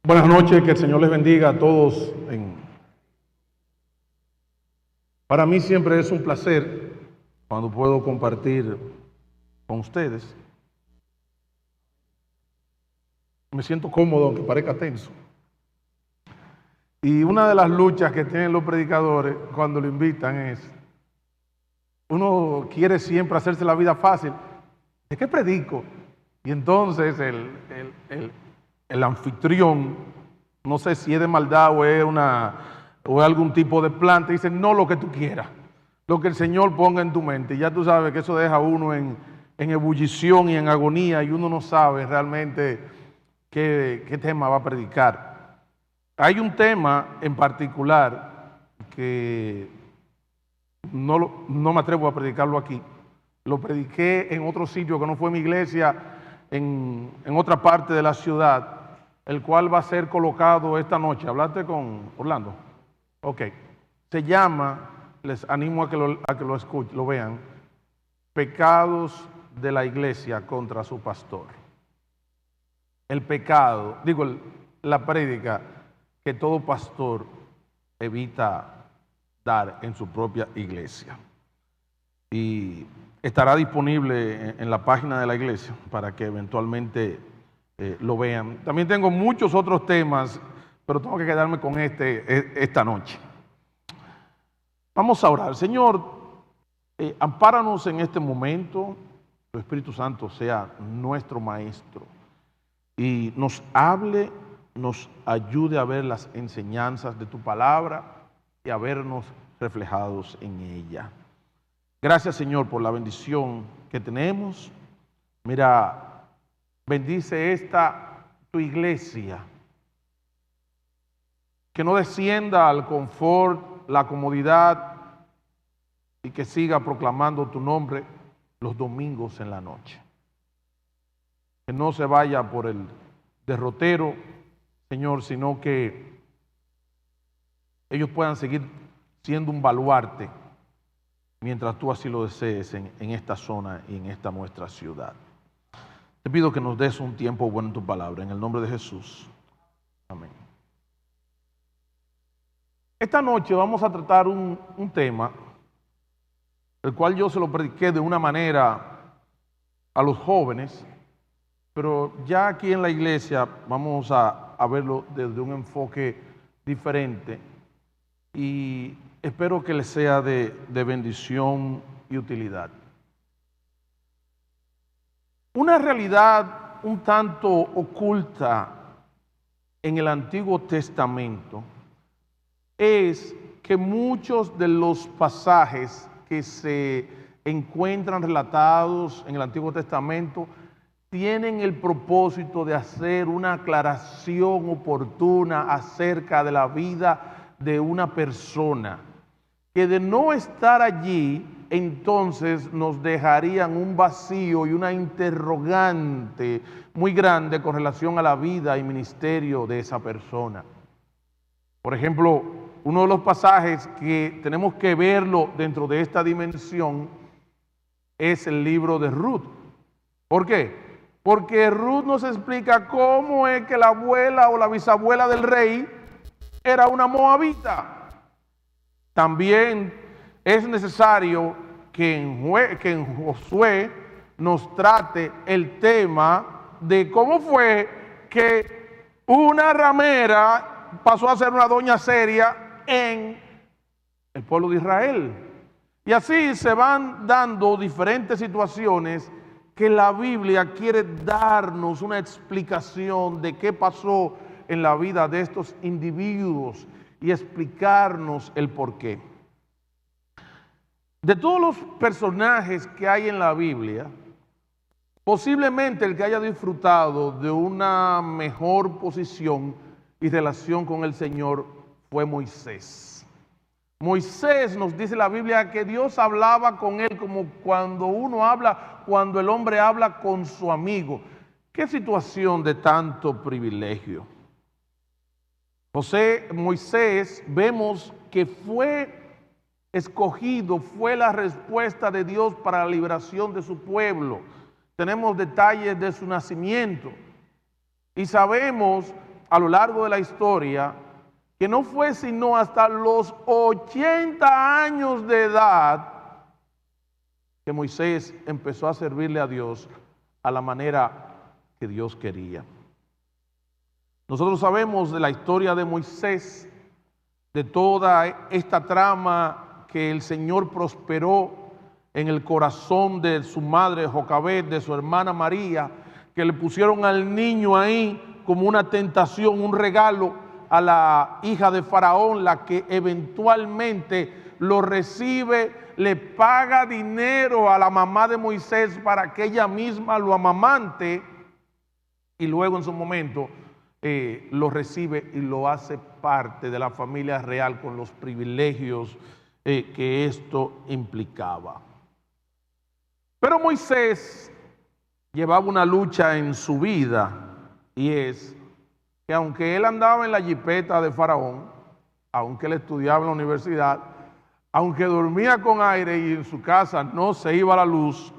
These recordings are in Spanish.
Buenas noches, que el Señor les bendiga a todos. Para mí siempre es un placer cuando puedo compartir con ustedes. Me siento cómodo, aunque parezca tenso. Y una de las luchas que tienen los predicadores cuando lo invitan es, uno quiere siempre hacerse la vida fácil. ¿De qué predico? Y entonces el anfitrión, no sé si es de maldad o es algún tipo de planta, dice, no, lo que tú quieras, lo que el Señor ponga en tu mente. Y ya tú sabes que eso deja a uno en ebullición y en agonía, y uno no sabe realmente qué tema va a predicar. Hay un tema en particular que no me atrevo a predicarlo aquí. Lo prediqué en otro sitio que no fue mi iglesia, en otra parte de la ciudad, el cual va a ser colocado esta noche. ¿Hablaste con Orlando? Ok. Se llama, les animo a que lo escuchen, lo vean, Pecados de la Iglesia contra su pastor. El pecado, la prédica que todo pastor evita dar en su propia iglesia. Y estará disponible en la página de la iglesia para que eventualmente lo vean. También tengo muchos otros temas, pero tengo que quedarme con esta noche. Vamos a orar. Señor, ampáranos en este momento. Tu Espíritu Santo sea nuestro maestro y nos hable, nos ayude a ver las enseñanzas de tu palabra y a vernos reflejados en ella. Gracias, Señor, por la bendición que tenemos. Mira, bendice tu iglesia, que no descienda al confort, la comodidad, y que siga proclamando tu nombre los domingos en la noche. Que no se vaya por el derrotero, Señor, sino que ellos puedan seguir siendo un baluarte mientras tú así lo desees en esta zona y en esta nuestra ciudad. Te pido que nos des un tiempo bueno en tu palabra, en el nombre de Jesús. Amén. Esta noche vamos a tratar un tema, el cual yo se lo prediqué de una manera a los jóvenes, pero ya aquí en la iglesia vamos a verlo desde un enfoque diferente y espero que les sea de bendición y utilidad. Una realidad un tanto oculta en el Antiguo Testamento es que muchos de los pasajes que se encuentran relatados en el Antiguo Testamento tienen el propósito de hacer una aclaración oportuna acerca de la vida de una persona, que de no estar allí, entonces nos dejarían un vacío y una interrogante muy grande con relación a la vida y ministerio de esa persona. Por ejemplo, uno de los pasajes que tenemos que verlo dentro de esta dimensión es el libro de Ruth. ¿Por qué? Porque Ruth nos explica cómo es que la abuela o la bisabuela del rey era una moabita. También es necesario que en Josué nos trate el tema de cómo fue que una ramera pasó a ser una doña seria en el pueblo de Israel. Y así se van dando diferentes situaciones que la Biblia quiere darnos una explicación de qué pasó en la vida de estos individuos y explicarnos el porqué. De todos los personajes que hay en la Biblia, posiblemente el que haya disfrutado de una mejor posición y relación con el Señor fue Moisés. Moisés, nos dice la Biblia, que Dios hablaba con él como cuando el hombre habla con su amigo. ¿Qué situación de tanto privilegio? Moisés, vemos que fue escogido, fue la respuesta de Dios para la liberación de su pueblo. Tenemos detalles de su nacimiento y sabemos a lo largo de la historia que no fue sino hasta los 80 años de edad que Moisés empezó a servirle a Dios a la manera que Dios quería. Nosotros sabemos de la historia de Moisés, de toda esta trama que el Señor prosperó en el corazón de su madre Jocabed, de su hermana María, que le pusieron al niño ahí como una tentación, un regalo a la hija de Faraón, la que eventualmente lo recibe, le paga dinero a la mamá de Moisés para que ella misma lo amamante, y luego en su momento lo recibe y lo hace parte de la familia real con los privilegios que esto implicaba. Pero Moisés llevaba una lucha en su vida, y es que aunque él andaba en la jipeta de Faraón, aunque él estudiaba en la universidad, aunque dormía con aire y en su casa no se iba la luz,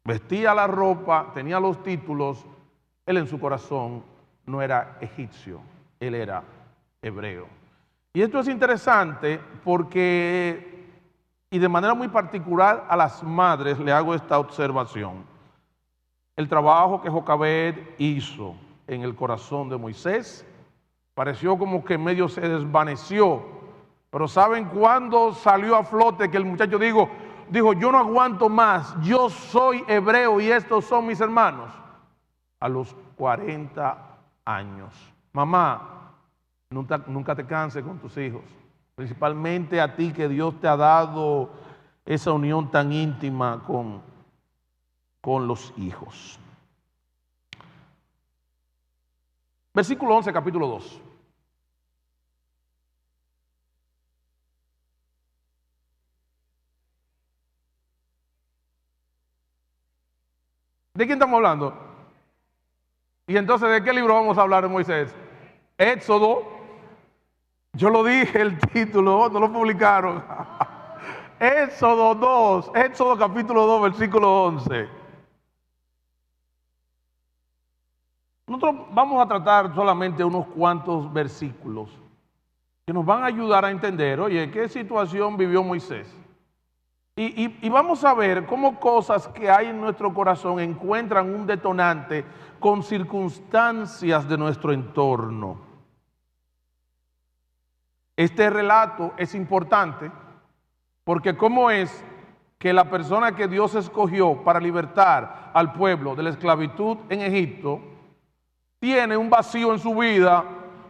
vestía la ropa, tenía los títulos, él en su corazón no era egipcio, él era hebreo. Y esto es interesante porque, y de manera muy particular a las madres le hago esta observación. El trabajo que Jocabed hizo en el corazón de Moisés pareció como que medio se desvaneció, pero ¿saben cuándo salió a flote que el muchacho dijo, yo no aguanto más, yo soy hebreo y estos son mis hermanos? A los 40 años. Mamá, nunca te canses con tus hijos, principalmente a ti que Dios te ha dado esa unión tan íntima con los hijos. Versículo 11, capítulo 2. ¿De quién estamos hablando? Y entonces, ¿de qué libro vamos a hablar de Moisés? Éxodo. Yo lo dije, el título, no lo publicaron. Éxodo 2, Éxodo capítulo 2, versículo 11. Nosotros vamos a tratar solamente unos cuantos versículos que nos van a ayudar a entender, oye, ¿qué situación vivió Moisés? Y vamos a ver cómo cosas que hay en nuestro corazón encuentran un detonante con circunstancias de nuestro entorno. Este relato es importante porque cómo es que la persona que Dios escogió para libertar al pueblo de la esclavitud en Egipto tiene un vacío en su vida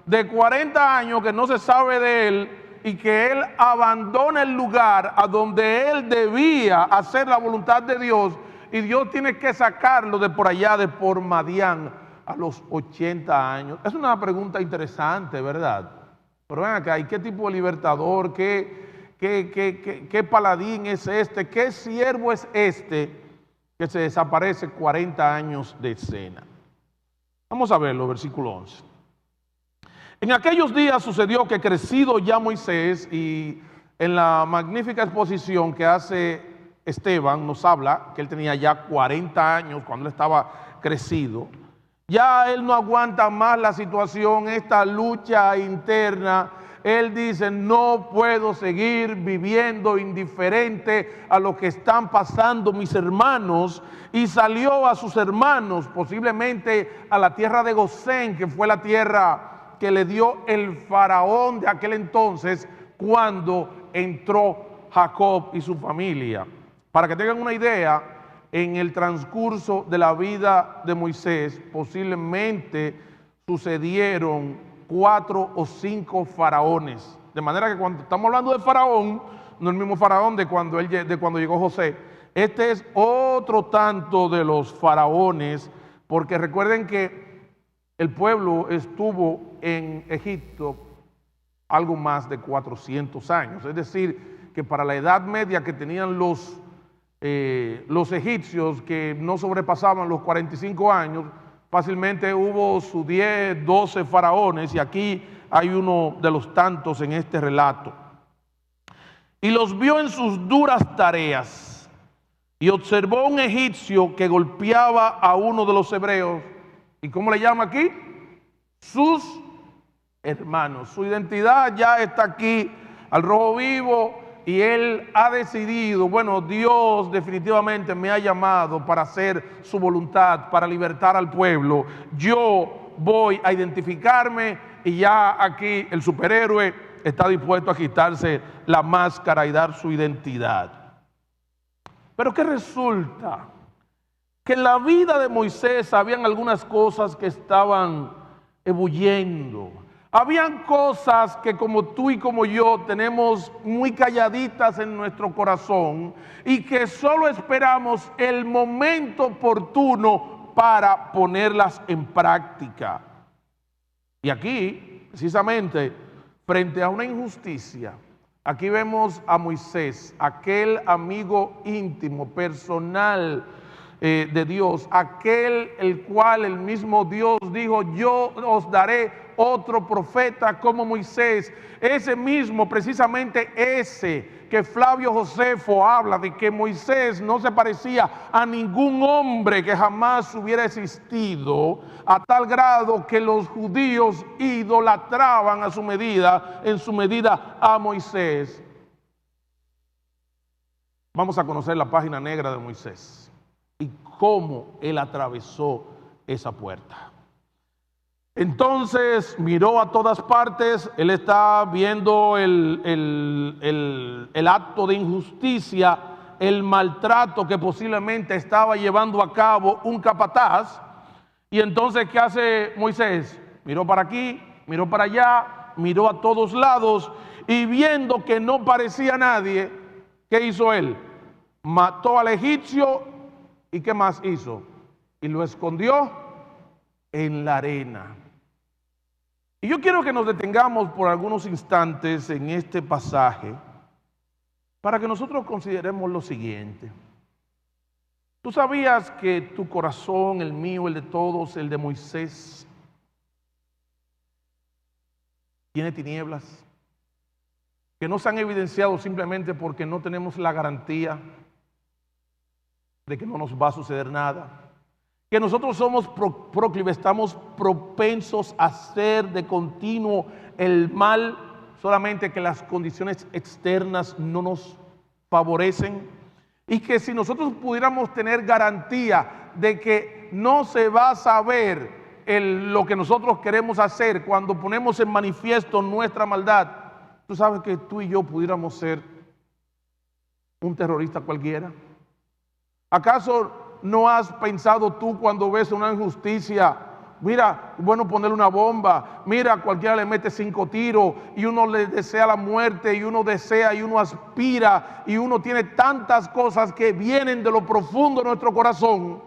de 40 años que no se sabe de él, y que él abandona el lugar a donde él debía hacer la voluntad de Dios, y Dios tiene que sacarlo de por allá, de por Madián, a los 80 años. Es una pregunta interesante, ¿verdad? Pero ven acá, ¿y qué tipo de libertador, qué paladín es este, qué siervo es este que se desaparece 40 años de escena? Vamos a verlo, versículo 11. En aquellos días sucedió que, crecido ya Moisés, y en la magnífica exposición que hace Esteban nos habla que él tenía ya 40 años cuando él estaba crecido, ya él no aguanta más la situación, esta lucha interna. Él dice, no puedo seguir viviendo indiferente a lo que están pasando mis hermanos, y salió a sus hermanos, posiblemente a la tierra de Gosén, que fue la tierra que le dio el faraón de aquel entonces cuando entró Jacob y su familia. Para que tengan una idea, en el transcurso de la vida de Moisés posiblemente sucedieron 4 o 5 faraones, de manera que cuando estamos hablando de faraón, no el mismo faraón de cuando llegó José. Este es otro tanto de los faraones, porque recuerden que el pueblo estuvo en Egipto algo más de 400 años, es decir, que para la edad media que tenían los egipcios, que no sobrepasaban los 45 años, fácilmente hubo sus 10, 12 faraones, y aquí hay uno de los tantos en este relato. Y los vio en sus duras tareas, y observó un egipcio que golpeaba a uno de los hebreos. ¿Y cómo le llama aquí? Sus hermanos. Su identidad ya está aquí al rojo vivo y él ha decidido, bueno, Dios definitivamente me ha llamado para hacer su voluntad, para libertar al pueblo. Yo voy a identificarme y ya aquí el superhéroe está dispuesto a quitarse la máscara y dar su identidad. Pero ¿qué resulta? Que en la vida de Moisés habían algunas cosas que estaban ebulliendo. Habían cosas que como tú y como yo tenemos muy calladitas en nuestro corazón y que solo esperamos el momento oportuno para ponerlas en práctica. Y aquí, precisamente, frente a una injusticia, aquí vemos a Moisés, aquel amigo íntimo, personal de Dios, aquel el cual el mismo Dios dijo, yo os daré otro profeta como Moisés. Ese mismo, precisamente ese que Flavio Josefo habla de que Moisés no se parecía a ningún hombre que jamás hubiera existido, a tal grado que los judíos idolatraban a su medida, en su medida a Moisés. Vamos a conocer la página negra de Moisés y cómo él atravesó esa puerta. Entonces miró a todas partes, él está viendo el acto de injusticia, el maltrato que posiblemente estaba llevando a cabo un capataz. Y entonces, ¿qué hace Moisés? Miró para aquí, miró para allá, miró a todos lados y viendo que no parecía nadie, ¿qué hizo él? Mató al egipcio y ¿qué más hizo? Y lo escondió en la arena. Y yo quiero que nos detengamos por algunos instantes en este pasaje para que nosotros consideremos lo siguiente. ¿Tú sabías que tu corazón, el mío, el de todos, el de Moisés, tiene tinieblas? Que no se han evidenciado simplemente porque no tenemos la garantía de que no nos va a suceder nada. Que nosotros somos proclives, estamos propensos a hacer de continuo el mal, solamente que las condiciones externas no nos favorecen. Y que si nosotros pudiéramos tener garantía de que no se va a saber lo que nosotros queremos hacer cuando ponemos en manifiesto nuestra maldad, tú sabes que tú y yo pudiéramos ser un terrorista cualquiera. ¿Acaso no has pensado tú cuando ves una injusticia? Mira, bueno, ponerle una bomba, mira, cualquiera le mete 5 tiros y uno le desea la muerte y uno desea y uno aspira y uno tiene tantas cosas que vienen de lo profundo de nuestro corazón.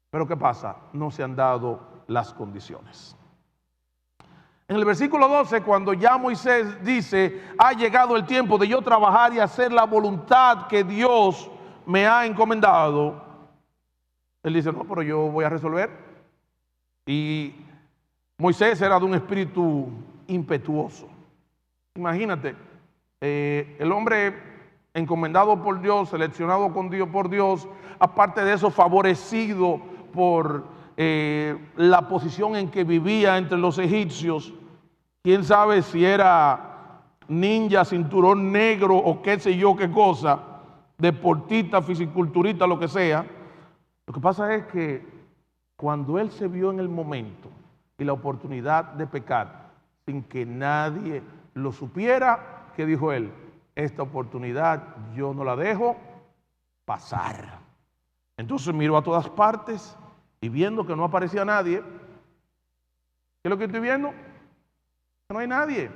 Pero ¿qué pasa? No se han dado las condiciones. En el versículo 12, cuando ya Moisés dice, ha llegado el tiempo de yo trabajar y hacer la voluntad que Dios me ha encomendado, él dice, no, pero yo voy a resolver. Y Moisés era de un espíritu impetuoso. Imagínate, el hombre encomendado por Dios, seleccionado con Dios por Dios, aparte de eso favorecido por la posición en que vivía entre los egipcios. Quién sabe si era ninja, cinturón negro o qué sé yo qué cosa, deportista, fisiculturista, lo que sea. Lo que pasa es que cuando él se vio en el momento y la oportunidad de pecar sin que nadie lo supiera, ¿qué dijo él? Esta oportunidad yo no la dejo pasar. Entonces miró a todas partes y viendo que no aparecía nadie, ¿qué es lo que estoy viendo? Que no hay nadie.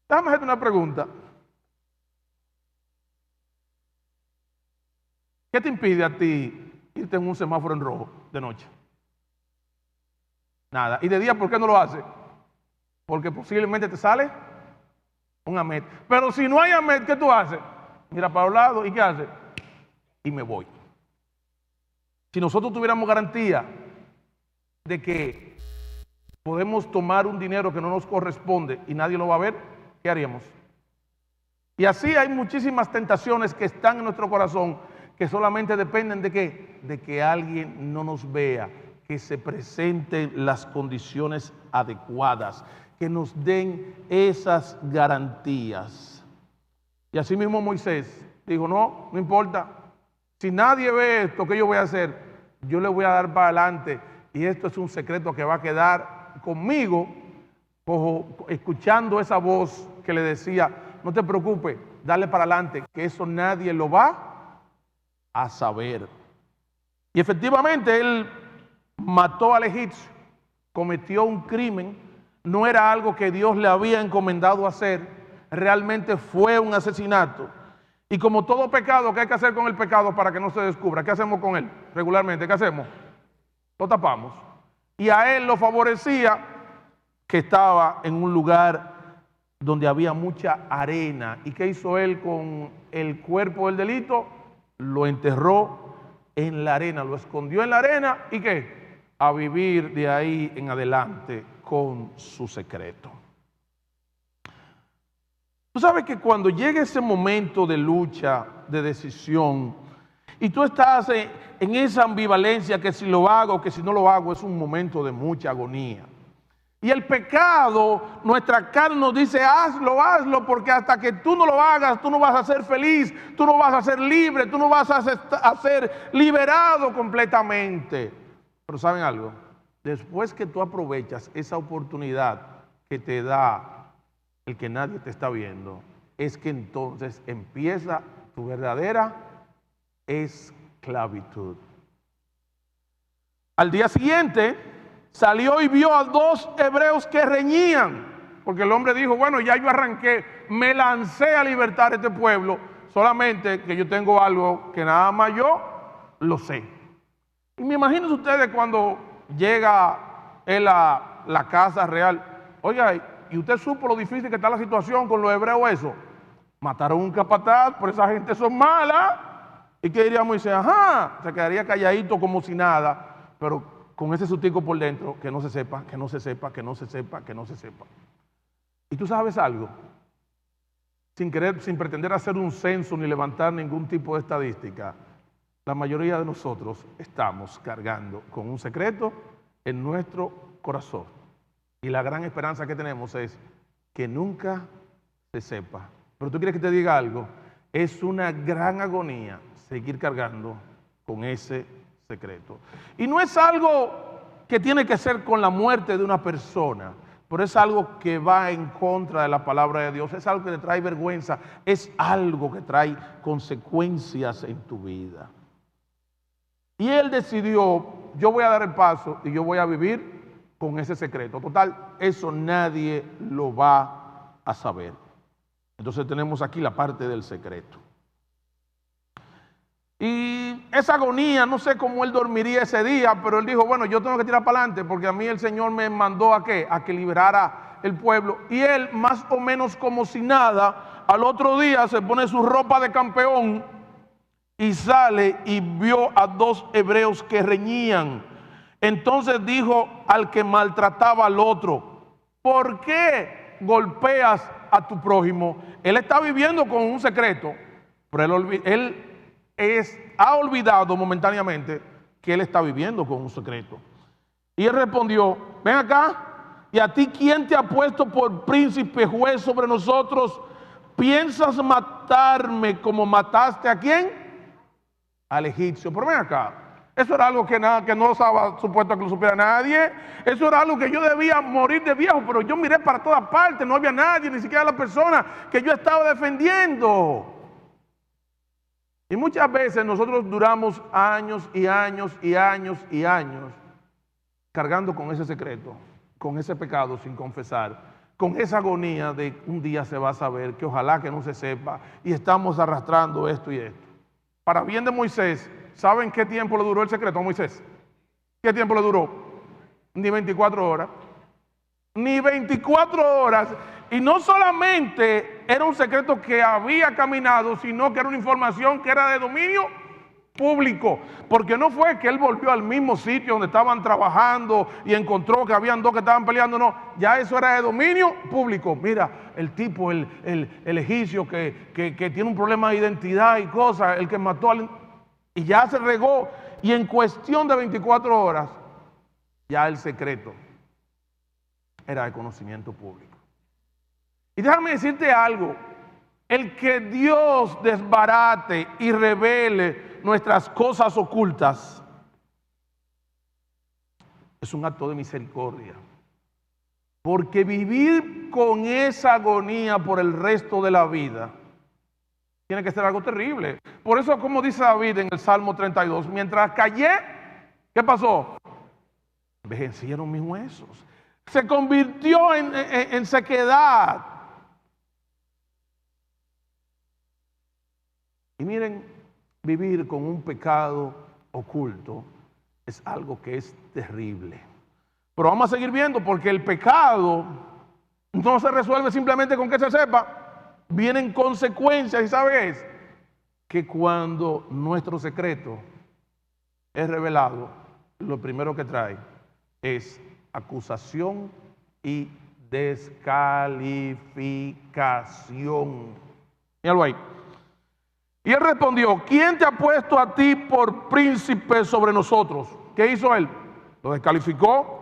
Déjame hacerte una pregunta. ¿Qué te impide a ti irte en un semáforo en rojo de noche? Nada. ¿Y de día por qué no lo hace? Porque posiblemente te sale un AMET. Pero si no hay AMET, ¿qué tú haces? Mira para los lados y ¿qué haces? Y me voy. Si nosotros tuviéramos garantía de que podemos tomar un dinero que no nos corresponde y nadie lo va a ver, ¿qué haríamos? Y así hay muchísimas tentaciones que están en nuestro corazón que solamente dependen de ¿qué? De que alguien no nos vea, que se presenten las condiciones adecuadas, que nos den esas garantías. Y así mismo Moisés dijo, no importa, si nadie ve esto que yo voy a hacer, yo le voy a dar para adelante, y esto es un secreto que va a quedar conmigo, escuchando esa voz que le decía, no te preocupes, dale para adelante, que eso nadie lo va a saber. Y efectivamente él mató al egipcio, cometió un crimen, no era algo que Dios le había encomendado hacer, realmente fue un asesinato. Y como todo pecado, ¿qué hay que hacer con el pecado para que no se descubra? ¿Qué hacemos con él regularmente? ¿Qué hacemos? Lo tapamos. Y a él lo favorecía que estaba en un lugar donde había mucha arena. ¿Y qué hizo él con el cuerpo del delito? Lo enterró en la arena, lo escondió en la arena. ¿Y qué? A vivir de ahí en adelante con su secreto. Tú sabes que cuando llega ese momento de lucha, de decisión, y tú estás en esa ambivalencia que si lo hago, que si no lo hago, es un momento de mucha agonía. Y el pecado, nuestra carne nos dice, hazlo, porque hasta que tú no lo hagas, tú no vas a ser feliz, tú no vas a ser libre, tú no vas a ser liberado completamente. Pero ¿saben algo? Después que tú aprovechas esa oportunidad que te da el que nadie te está viendo, es que entonces empieza tu verdadera esclavitud. Al día siguiente salió y vio a 2 hebreos que reñían, porque el hombre dijo, bueno, ya yo arranqué, me lancé a libertar a este pueblo, solamente que yo tengo algo que nada más yo lo sé. Y me imagino ustedes cuando llega él a la casa real, oiga, ¿y usted supo lo difícil que está la situación con los hebreos eso? Mataron un capataz, pero esa gente son malas. ¿Y qué diría Moisés? Ajá, se quedaría calladito como si nada, pero con ese sustico por dentro, que no se sepa, que no se sepa, que no se sepa, que no se sepa. ¿Y tú sabes algo? Sin pretender hacer un censo ni levantar ningún tipo de estadística, la mayoría de nosotros estamos cargando con un secreto en nuestro corazón. Y la gran esperanza que tenemos es que nunca se sepa. Pero tú quieres que te diga algo, es una gran agonía seguir cargando con ese secreto. Y no es algo que tiene que ser con la muerte de una persona, pero es algo que va en contra de la palabra de Dios, es algo que te trae vergüenza, es algo que trae consecuencias en tu vida. Y él decidió, yo voy a dar el paso y yo voy a vivir con ese secreto. Total, eso nadie lo va a saber. Entonces tenemos aquí la parte del secreto. Y esa agonía, no sé cómo él dormiría ese día, pero él dijo, bueno, yo tengo que tirar para adelante porque a mí el Señor me mandó ¿a qué? A que liberara el pueblo. Y él, más o menos como si nada, al otro día se pone su ropa de campeón y sale y vio a 2 hebreos que reñían. Entonces dijo al que maltrataba al otro, ¿por qué golpeas a tu prójimo? Él está viviendo con un secreto, pero él ha olvidado momentáneamente que él está viviendo con un secreto. Y él respondió, ven acá, ¿y a ti quién te ha puesto por príncipe, juez sobre nosotros? ¿Piensas matarme como mataste a quién? Al egipcio. Pero ven acá, eso era algo que no estaba supuesto que lo supiera nadie. Eso era algo que yo debía morir de viejo, pero yo miré para todas partes, no había nadie, ni siquiera la persona que yo estaba defendiendo. Y muchas veces nosotros duramos años y años y años y años cargando con ese secreto, con ese pecado sin confesar, con esa agonía de un día se va a saber, que ojalá que no se sepa, y estamos arrastrando esto y esto. Para bien de Moisés, ¿saben qué tiempo le duró el secreto a Moisés? ¿Qué tiempo le duró? Ni 24 horas. Ni 24 horas. Y no solamente era un secreto que había caminado, sino que era una información que era de dominio público. Porque no fue que él volvió al mismo sitio donde estaban trabajando y encontró que habían 2 que estaban peleando. No, ya eso era de dominio público. Mira, el tipo, el egipcio que tiene un problema de identidad y cosas, el que mató al... Y ya se regó. Y en cuestión de 24 horas, ya el secreto era de conocimiento público. Y déjame decirte algo, el que Dios desbarate y revele nuestras cosas ocultas es un acto de misericordia. Porque vivir con esa agonía por el resto de la vida tiene que ser algo terrible. Por eso, como dice David en el Salmo 32, mientras callé, ¿qué pasó? Envejecieron mis huesos. Se convirtió en sequedad. Y miren, vivir con un pecado oculto es algo que es terrible. Pero vamos a seguir viendo, porque el pecado no se resuelve simplemente con que se sepa. Vienen consecuencias, y ¿sabes? Que cuando nuestro secreto es revelado, lo primero que trae es acusación y descalificación. Míralo ahí. Y él respondió, ¿quién te ha puesto a ti por príncipe sobre nosotros? ¿Qué hizo él? Lo descalificó.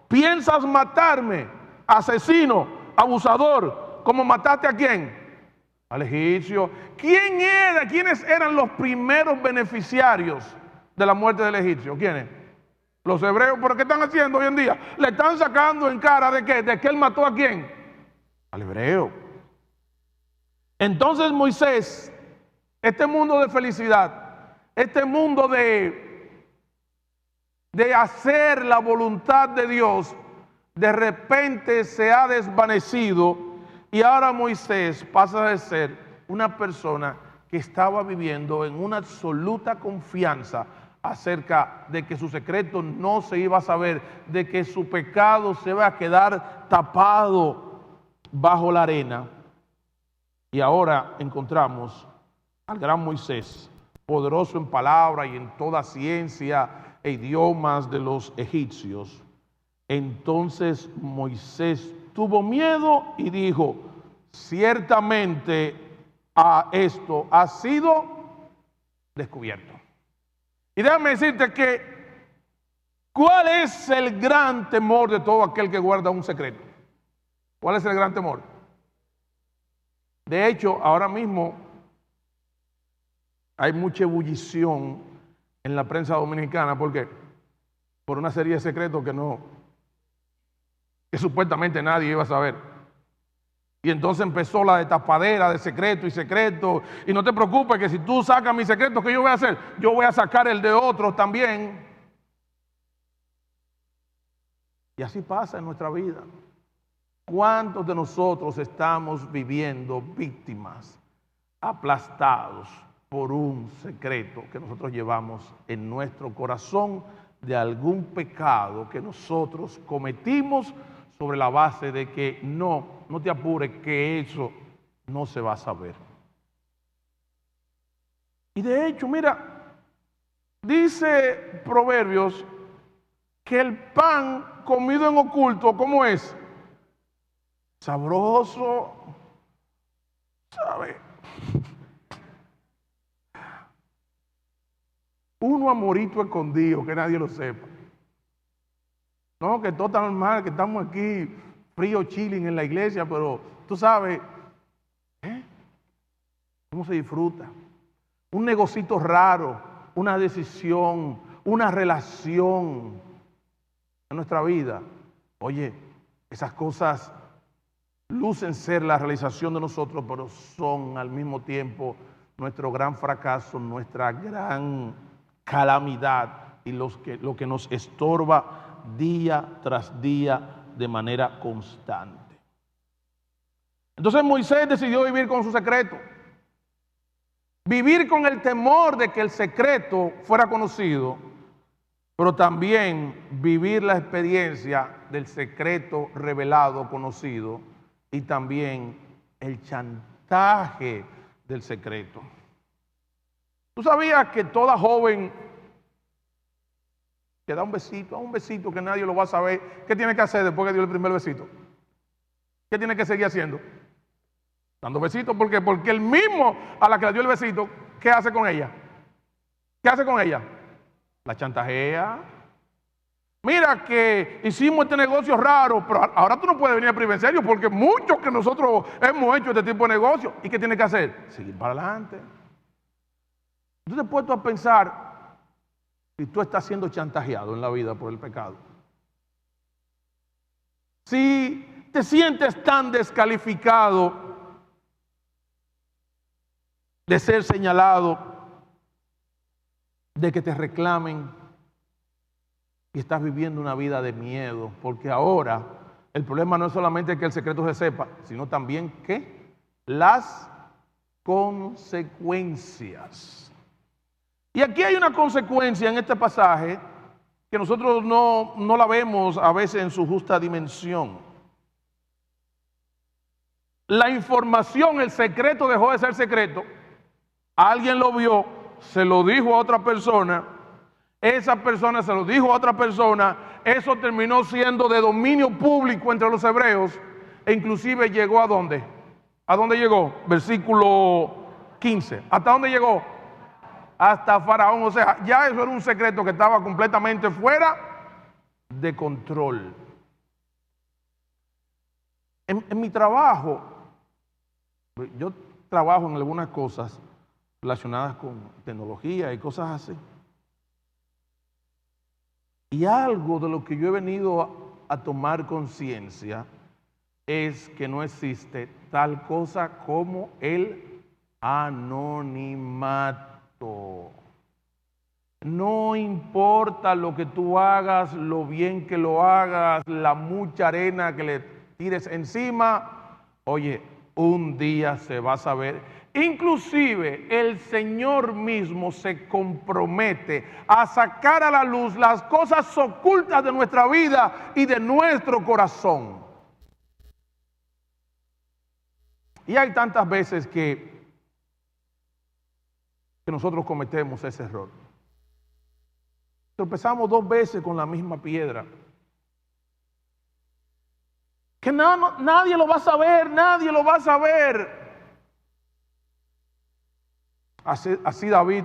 ¿Piensas matarme, asesino, abusador, como mataste a quién? Al egipcio. ¿Quiénes eran los primeros beneficiarios de la muerte del egipcio? ¿Quiénes? Los hebreos. ¿Pero qué están haciendo hoy en día? Le están sacando en cara de qué, de que él mató a quién, al hebreo. Entonces Moisés, este mundo de felicidad, este mundo de hacer la voluntad de Dios, de repente se ha desvanecido. Y ahora Moisés pasa de ser una persona que estaba viviendo en una absoluta confianza acerca de que su secreto no se iba a saber, de que su pecado se iba a quedar tapado bajo la arena. Y ahora encontramos al gran Moisés, poderoso en palabra y en toda ciencia e idiomas de los egipcios. Entonces Moisés tuvo miedo y dijo, ciertamente esto ha sido descubierto. Y déjame decirte que, ¿cuál es el gran temor de todo aquel que guarda un secreto? ¿Cuál es el gran temor? De hecho, ahora mismo hay mucha ebullición en la prensa dominicana. ¿Por qué? Por una serie de secretos que supuestamente nadie iba a saber. Y entonces empezó la destapadera de secreto y secreto. Y no te preocupes que si tú sacas mi secreto, ¿qué yo voy a hacer? Yo voy a sacar el de otros también. Y así pasa en nuestra vida. ¿Cuántos de nosotros estamos viviendo víctimas, aplastados por un secreto que nosotros llevamos en nuestro corazón de algún pecado que nosotros cometimos sobre la base de que no te apures, que eso no se va a saber? Y de hecho, mira, dice Proverbios que el pan comido en oculto, ¿cómo es? Sabroso, ¿sabe? Uno amorito escondido, que nadie lo sepa. No, que todo está normal, que estamos aquí frío, chilling en la iglesia, pero tú sabes, ¿cómo se disfruta? Un negocito raro, una decisión, una relación en nuestra vida. Oye, esas cosas lucen ser la realización de nosotros, pero son al mismo tiempo nuestro gran fracaso, nuestra gran calamidad y lo que nos estorba día tras día de manera constante. Entonces Moisés decidió vivir con su secreto, vivir con el temor de que el secreto fuera conocido, pero también vivir la experiencia del secreto revelado, conocido, y también el chantaje del secreto. ¿Tú sabías que toda joven que da un besito que nadie lo va a saber, qué tiene que hacer después que dio el primer besito? ¿Qué tiene que seguir haciendo? Dando besitos. ¿Por qué? Porque el mismo a la que le dio el besito, ¿qué hace con ella? ¿Qué hace con ella? La chantajea. Mira que hicimos este negocio raro, pero ahora tú no puedes venir a Priva en serio porque muchos que nosotros hemos hecho este tipo de negocio. ¿Y qué tienes que hacer? Seguir para adelante. Tú te has puesto a pensar si tú estás siendo chantajeado en la vida por el pecado. Si te sientes tan descalificado de ser señalado, de que te reclamen y estás viviendo una vida de miedo, porque ahora el problema no es solamente que el secreto se sepa, sino también que las consecuencias. Y aquí hay una consecuencia en este pasaje que nosotros no la vemos a veces en su justa dimensión. La información, el secreto dejó de ser secreto. Alguien lo vio, se lo dijo a otra persona, esa persona se lo dijo a otra persona, eso terminó siendo de dominio público entre los hebreos e inclusive llegó ¿a dónde? ¿A dónde llegó? Versículo 15. ¿Hasta dónde llegó? Hasta Faraón. O sea, ya eso era un secreto que estaba completamente fuera de control. En mi trabajo, yo trabajo en algunas cosas relacionadas con tecnología y cosas así. Y algo de lo que yo he venido a tomar conciencia es que no existe tal cosa como el anonimato. No importa lo que tú hagas, lo bien que lo hagas, la mucha arena que le tires encima, oye, un día se va a saber. Inclusive el Señor mismo se compromete a sacar a la luz las cosas ocultas de nuestra vida y de nuestro corazón. Y hay tantas veces que nosotros cometemos ese error. Tropezamos 2 veces con la misma piedra. Que nadie lo va a saber, nadie lo va a saber. Así David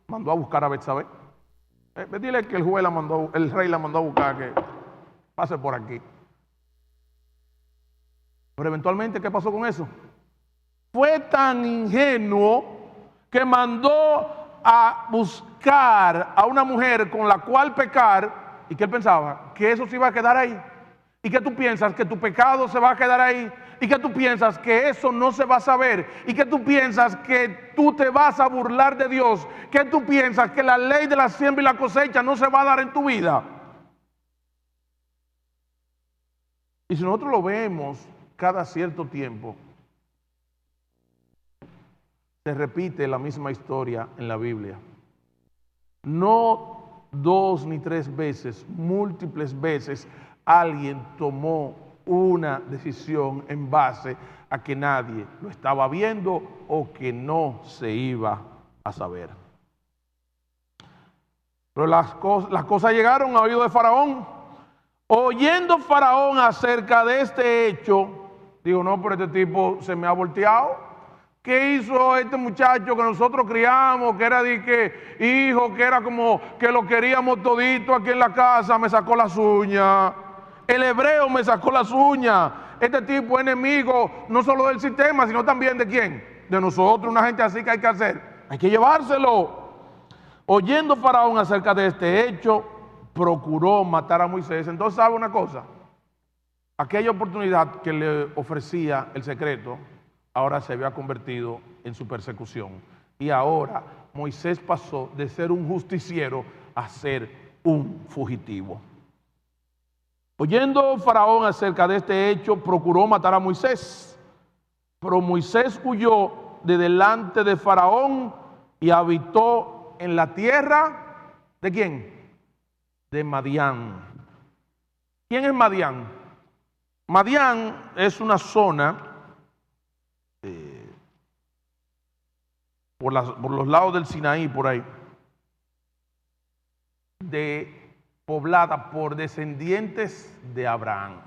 mandó a buscar a Betsabé. Dile que el rey la mandó a buscar, que pase por aquí. Pero eventualmente, ¿qué pasó con eso? Fue tan ingenuo que mandó a buscar a una mujer con la cual pecar. ¿Y qué él pensaba? Que eso se iba a quedar ahí. ¿Y qué tú piensas? Que tu pecado se va a quedar ahí. ¿Y qué tú piensas? Que eso no se va a saber. ¿Y qué tú piensas? Que tú te vas a burlar de Dios. ¿Qué tú piensas? Que la ley de la siembra y la cosecha no se va a dar en tu vida. Y si nosotros lo vemos cada cierto tiempo, se repite la misma historia en la Biblia. No 2 ni 3 veces, múltiples veces, alguien tomó una decisión en base a que nadie lo estaba viendo o que no se iba a saber. Pero las cosas llegaron a oído de Faraón. Oyendo Faraón acerca de este hecho, digo, no, pero este tipo se me ha volteado. ¿Qué hizo este muchacho que nosotros criamos, que era de que hijo, que era como que lo queríamos todito aquí en la casa? Me sacó las uñas. El hebreo me sacó las uñas. Este tipo es enemigo no solo del sistema, sino también de quién, de nosotros. Una gente así que hay que hacer, hay que llevárselo. Oyendo Faraón acerca de este hecho, procuró matar a Moisés. Entonces, ¿sabe una cosa? Aquella oportunidad que le ofrecía el secreto, ahora se había convertido en su persecución. Y ahora Moisés pasó de ser un justiciero a ser un fugitivo. Oyendo Faraón acerca de este hecho, procuró matar a Moisés. Pero Moisés huyó de delante de Faraón y habitó en la tierra ¿de quién? De Madián. ¿Quién es Madián? Madián es una zona por los lados del Sinaí, por ahí, poblada por descendientes de Abraham,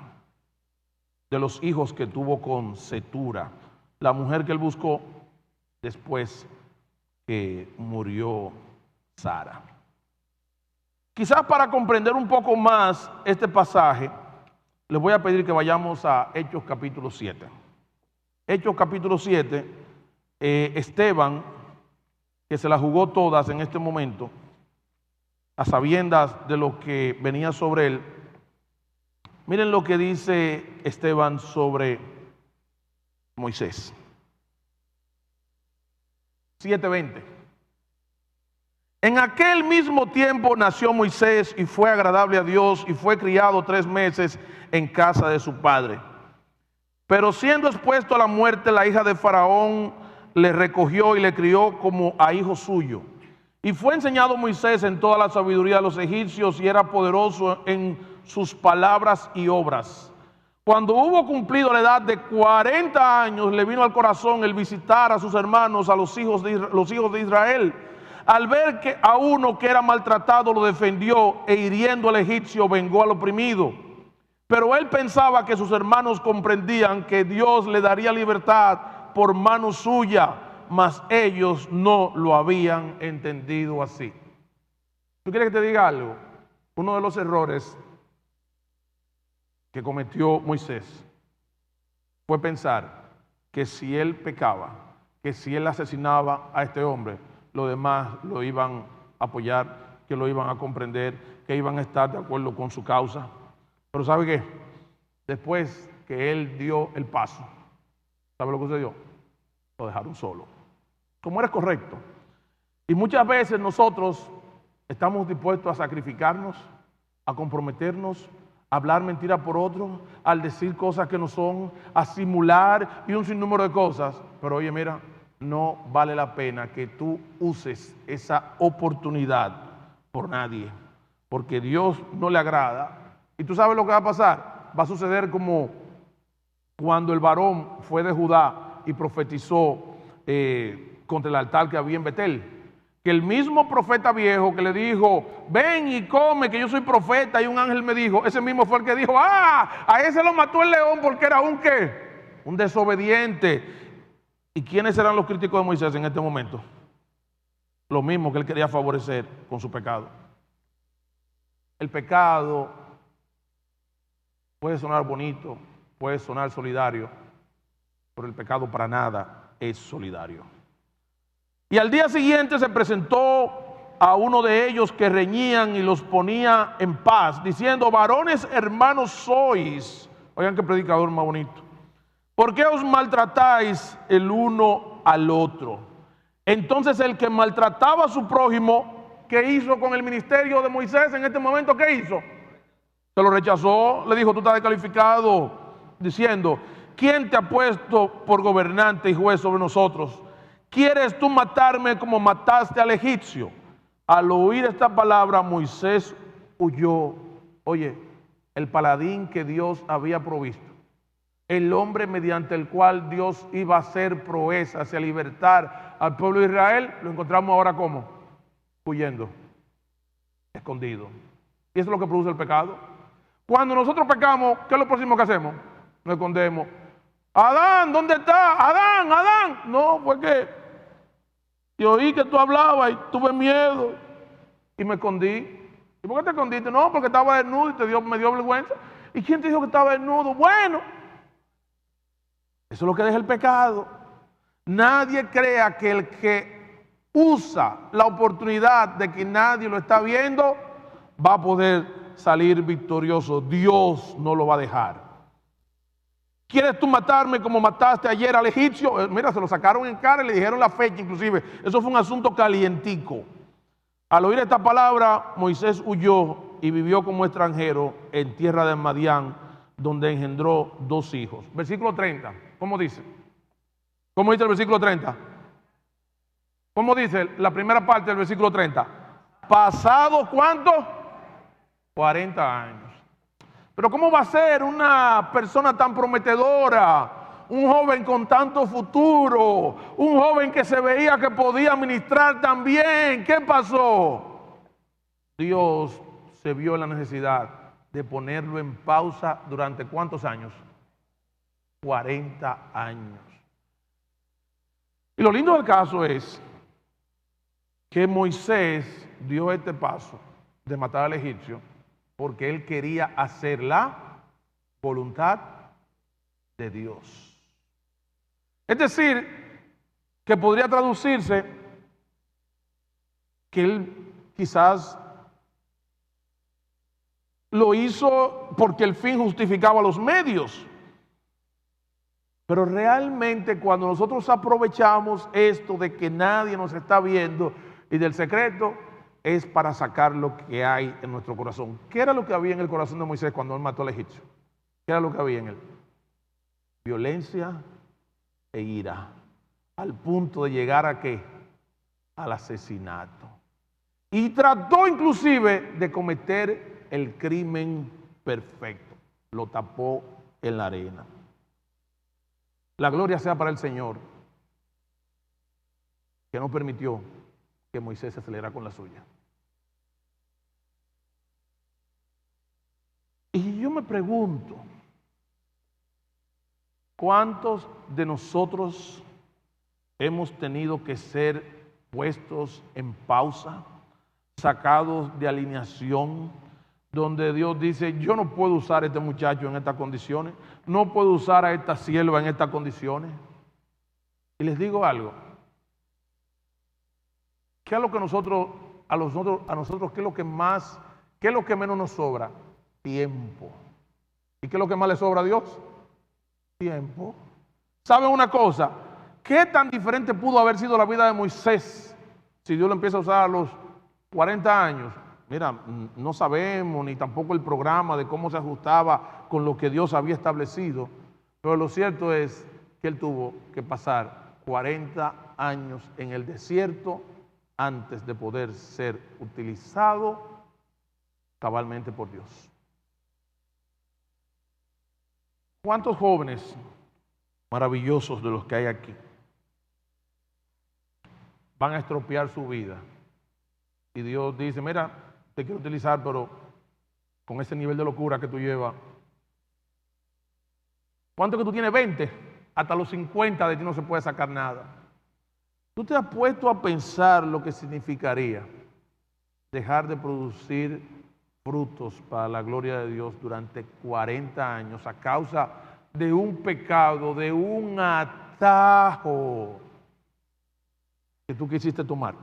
de los hijos que tuvo con Cetura, la mujer que él buscó después que murió Sara. Quizás para comprender un poco más este pasaje, les voy a pedir que vayamos a Hechos capítulo 7. Hechos capítulo 7, Esteban, que se la jugó todas en este momento, a sabiendas de lo que venía sobre él. Miren lo que dice Esteban sobre Moisés. 7:20. En aquel mismo tiempo nació Moisés y fue agradable a Dios y fue criado 3 meses en casa de su padre. Pero siendo expuesto a la muerte, la hija de Faraón le recogió y le crió como a hijo suyo. Y fue enseñado Moisés en toda la sabiduría de los egipcios y era poderoso en sus palabras y obras. Cuando hubo cumplido la edad de 40 años, le vino al corazón el visitar a sus hermanos, a los hijos de Israel. Al ver que a uno que era maltratado lo defendió e hiriendo al egipcio vengó al oprimido. Pero él pensaba que sus hermanos comprendían que Dios le daría libertad por mano suya, mas ellos no lo habían entendido así. ¿Tú quieres que te diga algo? Uno de los errores que cometió Moisés fue pensar que si él pecaba, que si él asesinaba a este hombre, los demás lo iban a apoyar, que lo iban a comprender, que iban a estar de acuerdo con su causa. Pero ¿sabe qué? Después que él dio el paso, ¿sabe lo que sucedió? Lo dejaron solo. Como era correcto. Y muchas veces nosotros estamos dispuestos a sacrificarnos, a comprometernos, a hablar mentiras por otros, al decir cosas que no son, a simular y un sinnúmero de cosas. Pero oye, mira, no vale la pena que tú uses esa oportunidad por nadie, porque Dios no le agrada. Y tú sabes lo que va a pasar. Va a suceder como cuando el varón fue de Judá y profetizó contra el altar que había en Betel. Que el mismo profeta viejo que le dijo, ven y come, que yo soy profeta, y un ángel me dijo, ese mismo fue el que dijo, a ese lo mató el león porque era un ¿qué? Un desobediente. ¿Y quiénes eran los críticos de Moisés en este momento? Lo mismo que él quería favorecer con su pecado. El pecado puede sonar bonito, puede sonar solidario, pero el pecado para nada es solidario. Y al día siguiente se presentó a uno de ellos que reñían y los ponía en paz, diciendo, varones hermanos sois. Oigan qué predicador más bonito. ¿Por qué os maltratáis el uno al otro? Entonces el que maltrataba a su prójimo, ¿qué hizo con el ministerio de Moisés en este momento? ¿Qué hizo? Se lo rechazó, le dijo, tú estás descalificado, diciendo, ¿quién te ha puesto por gobernante y juez sobre nosotros? ¿Quieres tú matarme como mataste al egipcio? Al oír esta palabra, Moisés huyó. Oye, el paladín que Dios había provisto, el hombre mediante el cual Dios iba a hacer proezas y a libertar al pueblo de Israel, lo encontramos ahora ¿cómo? Huyendo, escondido. Y eso es lo que produce el pecado. Cuando nosotros pecamos, ¿qué es lo próximo que hacemos? Nos escondemos. Adán, ¿dónde está? Adán, Adán. No, fue que yo oí que tú hablabas y tuve miedo y me escondí. ¿Y por qué te escondiste? No, porque estaba desnudo y me dio vergüenza. ¿Y quién te dijo que estaba desnudo? Bueno, eso es lo que deja el pecado. Nadie crea que el que usa la oportunidad de que nadie lo está viendo va a poder salir victorioso. Dios no lo va a dejar. ¿Quieres tú matarme como mataste ayer al egipcio? Mira, se lo sacaron en cara y le dijeron la fecha inclusive. Eso fue un asunto calientico. Al oír esta palabra, Moisés huyó y vivió como extranjero en tierra de Madián, donde engendró 2 hijos. Versículo 30, ¿cómo dice? ¿Cómo dice el versículo 30? ¿Cómo dice la primera parte del versículo 30? ¿Pasado cuánto? 40 años. Pero ¿cómo va a ser una persona tan prometedora? Un joven con tanto futuro, un joven que se veía que podía ministrar tan bien. ¿Qué pasó? Dios se vio en la necesidad de ponerlo en pausa durante ¿cuántos años? 40 años. Y lo lindo del caso es que Moisés dio este paso de matar al egipcio porque él quería hacer la voluntad de Dios. Es decir, que podría traducirse que él quizás lo hizo porque el fin justificaba los medios. Pero realmente cuando nosotros aprovechamos esto de que nadie nos está viendo y del secreto, es para sacar lo que hay en nuestro corazón. ¿Qué era lo que había en el corazón de Moisés cuando él mató al egipcio? ¿Qué era lo que había en él? Violencia e ira, al punto de llegar ¿a qué? Al asesinato. Y trató inclusive de cometer el crimen perfecto. Lo tapó en la arena. La gloria sea para el Señor, que no permitió que Moisés se acelerara con la suya. Y yo me pregunto, ¿cuántos de nosotros hemos tenido que ser puestos en pausa, sacados de alineación, donde Dios dice, yo no puedo usar a este muchacho en estas condiciones, no puedo usar a esta sierva en estas condiciones? Y les digo algo, ¿qué es lo que a nosotros, qué es lo que más, qué es lo que menos nos sobra? Tiempo. ¿Y qué es lo que más le sobra a Dios? Tiempo. ¿Saben una cosa? ¿Qué tan diferente pudo haber sido la vida de Moisés si Dios lo empieza a usar a los 40 años? Mira, no sabemos ni tampoco el programa de cómo se ajustaba con lo que Dios había establecido, pero lo cierto es que él tuvo que pasar 40 años en el desierto antes de poder ser utilizado cabalmente por Dios. ¿Cuántos jóvenes maravillosos de los que hay aquí van a estropear su vida? Y Dios dice, mira, te quiero utilizar, pero con ese nivel de locura que tú llevas. ¿Cuánto que tú tienes? 20. Hasta los 50 de ti no se puede sacar nada. ¿Tú te has puesto a pensar lo que significaría dejar de producir frutos para la gloria de Dios durante 40 años a causa de un pecado, de un atajo que tú quisiste tomar?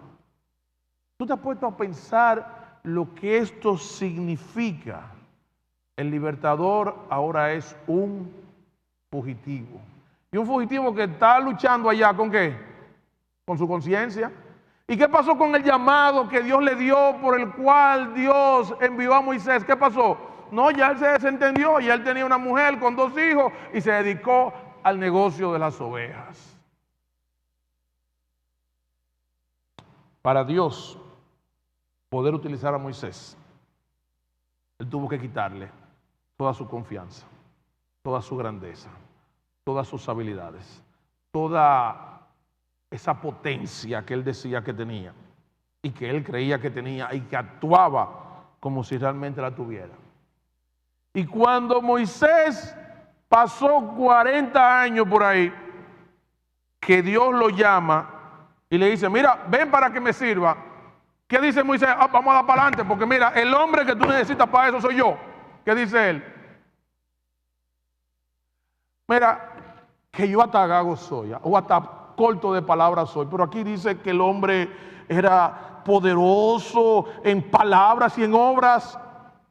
¿Tú te has puesto a pensar lo que esto significa? El libertador ahora es un fugitivo. Y un fugitivo que está luchando allá, ¿con qué? Con su conciencia. ¿Y qué pasó con el llamado que Dios le dio, por el cual Dios envió a Moisés? ¿Qué pasó? No, ya él se desentendió, ya él tenía una mujer con 2 hijos y se dedicó al negocio de las ovejas. Para Dios poder utilizar a Moisés, él tuvo que quitarle toda su confianza, toda su grandeza, todas sus habilidades, toda esa potencia que él decía que tenía y que él creía que tenía y que actuaba como si realmente la tuviera. Y cuando Moisés pasó 40 años por ahí, que Dios lo llama y le dice, mira, ven para que me sirva. ¿Qué dice Moisés? Vamos a dar para adelante, porque mira, el hombre que tú necesitas para eso soy yo. ¿Qué dice él? Mira, que yo hasta gago soy, o hasta corto de palabras soy, pero aquí dice que el hombre era poderoso en palabras y en obras.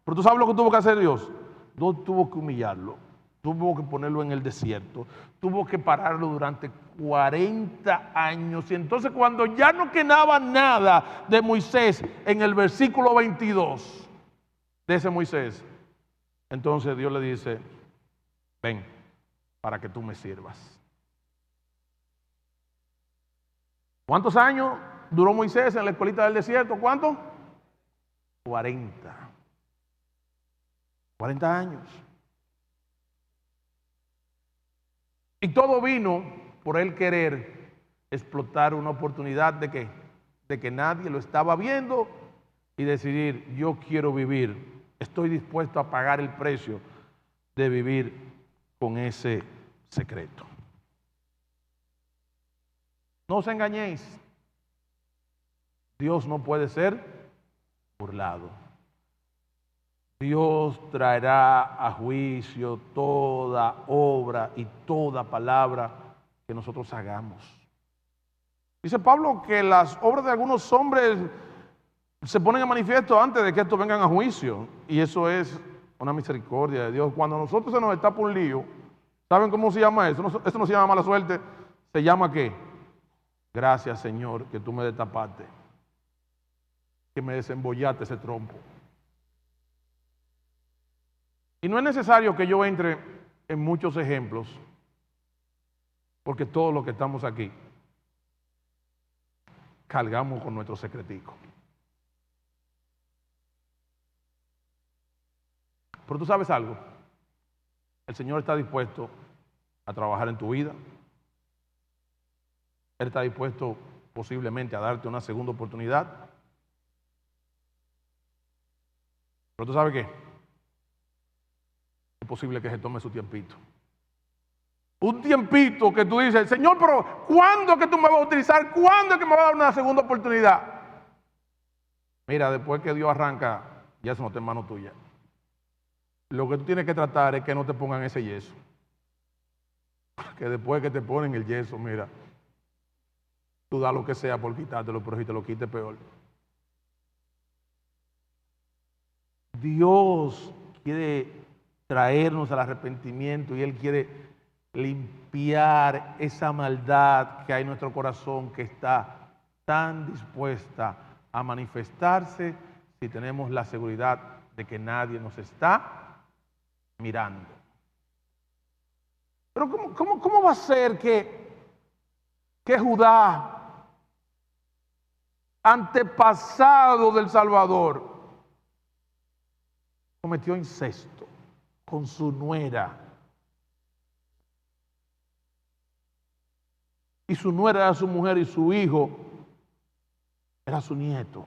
Pero tú sabes lo que tuvo que hacer Dios. Dios tuvo que humillarlo, tuvo que ponerlo en el desierto, tuvo que pararlo durante 40 años. Y entonces cuando ya no quedaba nada de Moisés, en el versículo 22 de ese Moisés, entonces Dios le dice, ven para que tú me sirvas. ¿Cuántos años duró Moisés en la escuelita del desierto? ¿Cuánto? 40. 40 años. Y todo vino por él querer explotar una oportunidad de que, nadie lo estaba viendo y decidir, yo quiero vivir, estoy dispuesto a pagar el precio de vivir con ese secreto. No os engañéis, Dios no puede ser burlado. Dios traerá a juicio toda obra y toda palabra que nosotros hagamos. Dice Pablo que las obras de algunos hombres se ponen en manifiesto antes de que estos vengan a juicio. Y eso es una misericordia de Dios. Cuando a nosotros se nos está por un lío, ¿saben cómo se llama eso? Eso no se llama mala suerte. ¿Se llama qué? Gracias, Señor, que tú me destapaste, que me desembollaste ese trompo. Y no es necesario que yo entre en muchos ejemplos, porque todos los que estamos aquí cargamos con nuestro secretico. Pero tú sabes algo, el Señor está dispuesto a trabajar en tu vida. Él está dispuesto posiblemente a darte una segunda oportunidad. Pero tú sabes qué, es posible que se tome su tiempito. Un tiempito que tú dices, Señor, pero ¿cuándo es que tú me vas a utilizar? ¿Cuándo es que me vas a dar una segunda oportunidad? Mira, después que Dios arranca, ya eso no está en mano tuya. Lo que tú tienes que tratar es que no te pongan ese yeso. Que después que te ponen el yeso, mira, tú das lo que sea por quitártelo, pero si te lo quites, peor. Dios quiere traernos al arrepentimiento y Él quiere limpiar esa maldad que hay en nuestro corazón, que está tan dispuesta a manifestarse si tenemos la seguridad de que nadie nos está mirando. Pero ¿cómo va a ser que Judá, antepasado del Salvador, cometió incesto con su nuera? Y su nuera era su mujer y su hijo era su nieto.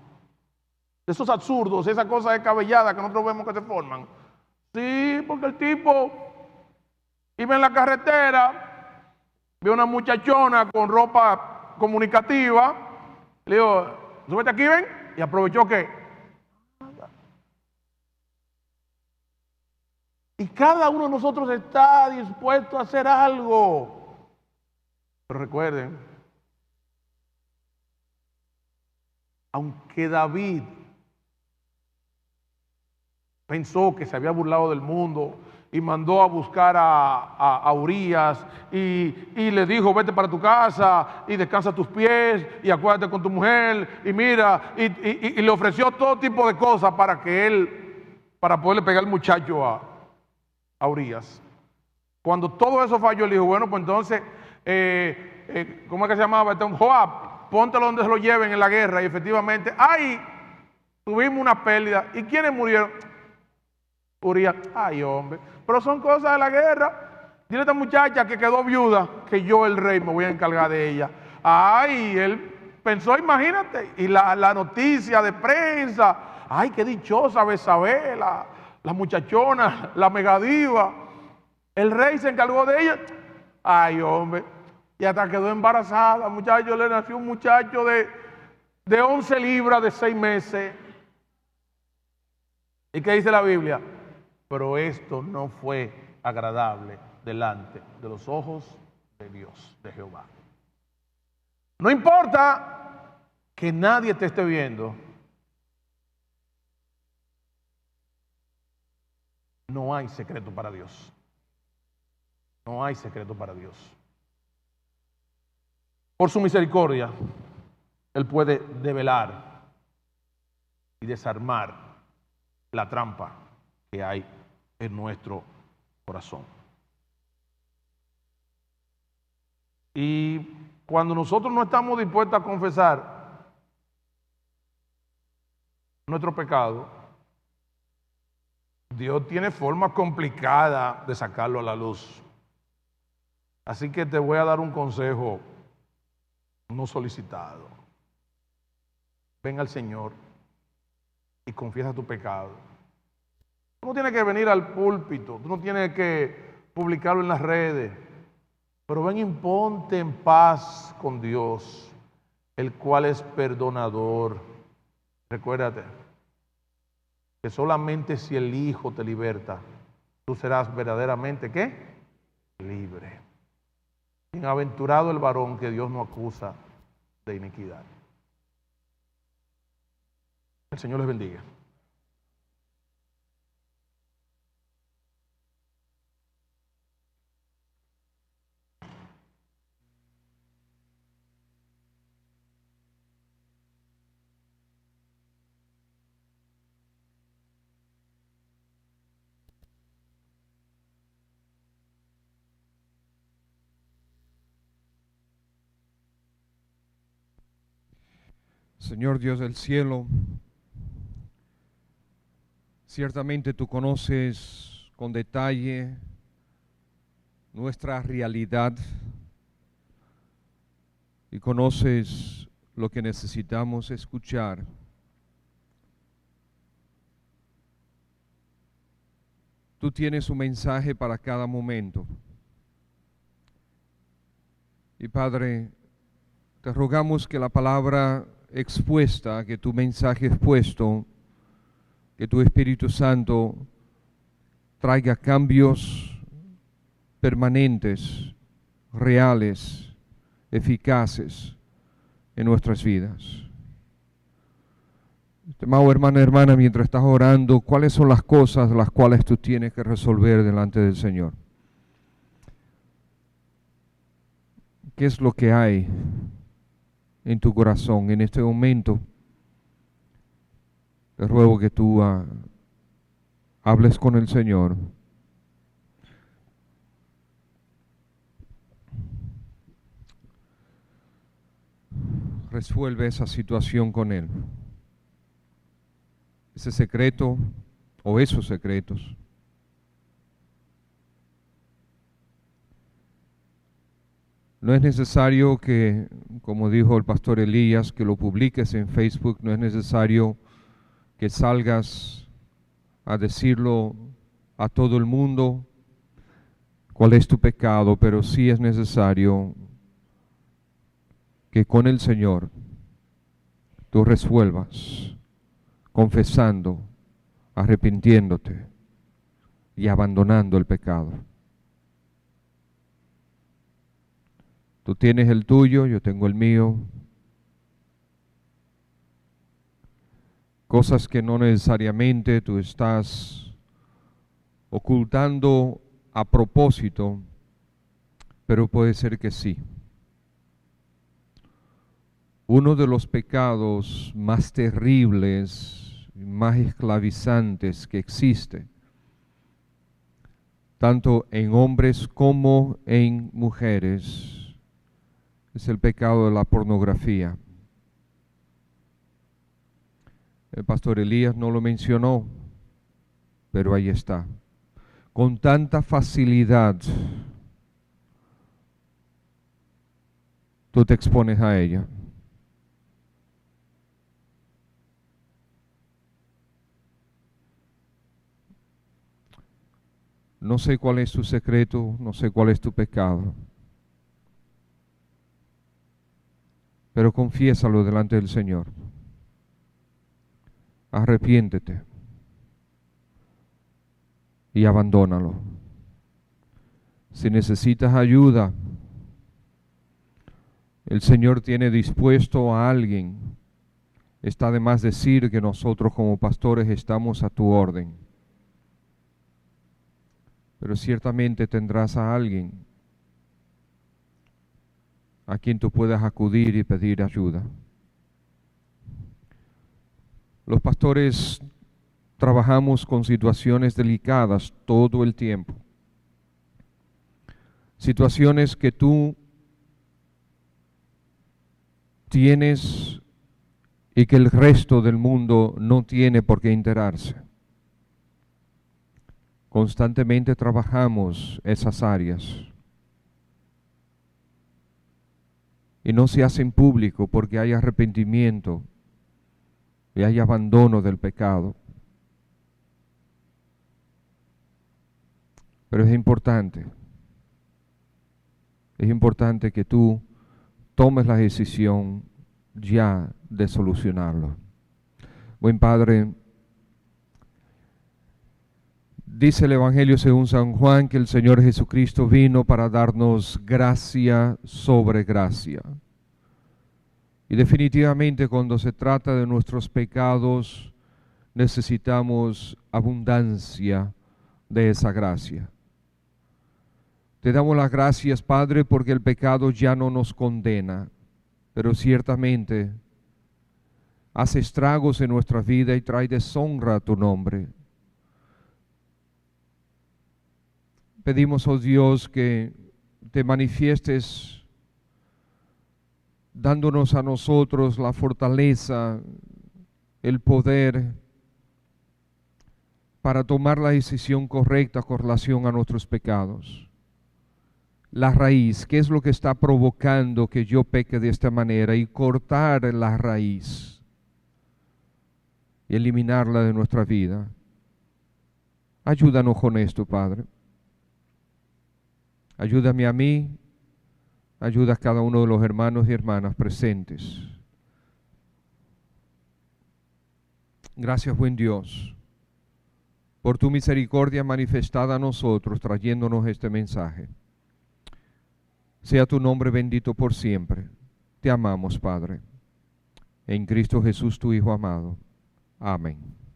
Esos absurdos, esa cosa descabellada que nosotros vemos que se forman. Sí, porque el tipo iba en la carretera, vio una muchachona con ropa comunicativa, le dijo, súbete aquí, ven, y aprovechó que. Y cada uno de nosotros está dispuesto a hacer algo. Pero recuerden, aunque David pensó que se había burlado del mundo y mandó a buscar a Urías y le dijo, vete para tu casa y descansa tus pies y acuérdate con tu mujer y mira, y le ofreció todo tipo de cosas para poderle pegar al muchacho a Urías. Cuando todo eso falló, él dijo, bueno, pues entonces, ¿cómo es que se llamaba? Joab, póntelo donde se lo lleven en la guerra. Y efectivamente, ahí tuvimos una pérdida. ¿Y quiénes murieron? Urías. Ay, hombre, pero son cosas de la guerra. Dile a esta muchacha que quedó viuda, que yo, el rey, me voy a encargar de ella. Ay, él pensó, imagínate, y la noticia de prensa, ay, qué dichosa Betsabé, la muchachona, la megadiva. El rey se encargó de ella. Ay, hombre, y hasta quedó embarazada. Muchacho, le nació un muchacho de 11 libras de 6 meses. ¿Y qué dice la Biblia? Pero esto no fue agradable delante de los ojos de Dios, de Jehová. No importa que nadie te esté viendo. No hay secreto para Dios. No hay secreto para Dios. Por su misericordia, Él puede develar y desarmar la trampa que hay en nuestro corazón. Y cuando nosotros no estamos dispuestos a confesar nuestro pecado, Dios tiene forma complicada de sacarlo a la luz. Así que te voy a dar un consejo no solicitado. Ven al Señor y confiesa tu pecado. Tú no tienes que venir al púlpito, tú no tienes que publicarlo en las redes, pero ven y ponte en paz con Dios, el cual es perdonador. Recuérdate que que solamente si el Hijo te liberta, tú serás verdaderamente, ¿qué? Libre. Bienaventurado el varón que Dios no acusa de iniquidad. El Señor les bendiga. Señor Dios del cielo, ciertamente tú conoces con detalle nuestra realidad y conoces lo que necesitamos escuchar. Tú tienes un mensaje para cada momento. Y Padre, te rogamos que la palabra expuesta, que tu mensaje expuesto, que tu Espíritu Santo traiga cambios permanentes, reales, eficaces en nuestras vidas. Estimado hermano, hermana, mientras estás orando, ¿cuáles son las cosas las cuales tú tienes que resolver delante del Señor? ¿Qué es lo que hay en tu corazón en este momento? Te ruego que tú hables con el Señor. Resuelve esa situación con Él. Ese secreto o esos secretos. No es necesario que, como dijo el pastor Elías, que lo publiques en Facebook. No es necesario que salgas a decirlo a todo el mundo cuál es tu pecado, pero sí es necesario que con el Señor tú resuelvas, confesando, arrepintiéndote y abandonando el pecado. Tú tienes el tuyo, yo tengo el mío. Cosas que no necesariamente tú estás ocultando a propósito, pero puede ser que sí. Uno de los pecados más terribles, más esclavizantes que existe, tanto en hombres como en mujeres, es el pecado de la pornografía. El pastor Elías no lo mencionó, pero ahí está. Con tanta facilidad tú te expones a ella. No sé cuál es tu secreto, no sé cuál es tu pecado, pero confiésalo delante del Señor. Arrepiéntete y abandónalo. Si necesitas ayuda, el Señor tiene dispuesto a alguien. Está de más decir que nosotros como pastores estamos a tu orden. Pero ciertamente tendrás a alguien a quien tú puedas acudir y pedir ayuda. Los pastores trabajamos con situaciones delicadas todo el tiempo. Situaciones que tú tienes y que el resto del mundo no tiene por qué enterarse. Constantemente trabajamos esas áreas. Y no se hacen público porque hay arrepentimiento y hay abandono del pecado. Pero es importante que tú tomes la decisión ya de solucionarlo. Buen Padre, Dice el Evangelio según San Juan que el Señor Jesucristo vino para darnos gracia sobre gracia. Y definitivamente cuando se trata de nuestros pecados, necesitamos abundancia de esa gracia. Te damos las gracias, Padre, porque el pecado ya no nos condena, pero ciertamente hace estragos en nuestra vida y trae deshonra a tu nombre. Pedimos, oh Dios, que te manifiestes dándonos a nosotros la fortaleza, el poder para tomar la decisión correcta con relación a nuestros pecados. La raíz, ¿qué es lo que está provocando que yo peque de esta manera? Y cortar la raíz y eliminarla de nuestra vida. Ayúdanos con esto, Padre. Ayúdame a mí, ayuda a cada uno de los hermanos y hermanas presentes. Gracias, buen Dios, por tu misericordia manifestada a nosotros, trayéndonos este mensaje. Sea tu nombre bendito por siempre. Te amamos, Padre. En Cristo Jesús, tu Hijo amado. Amén.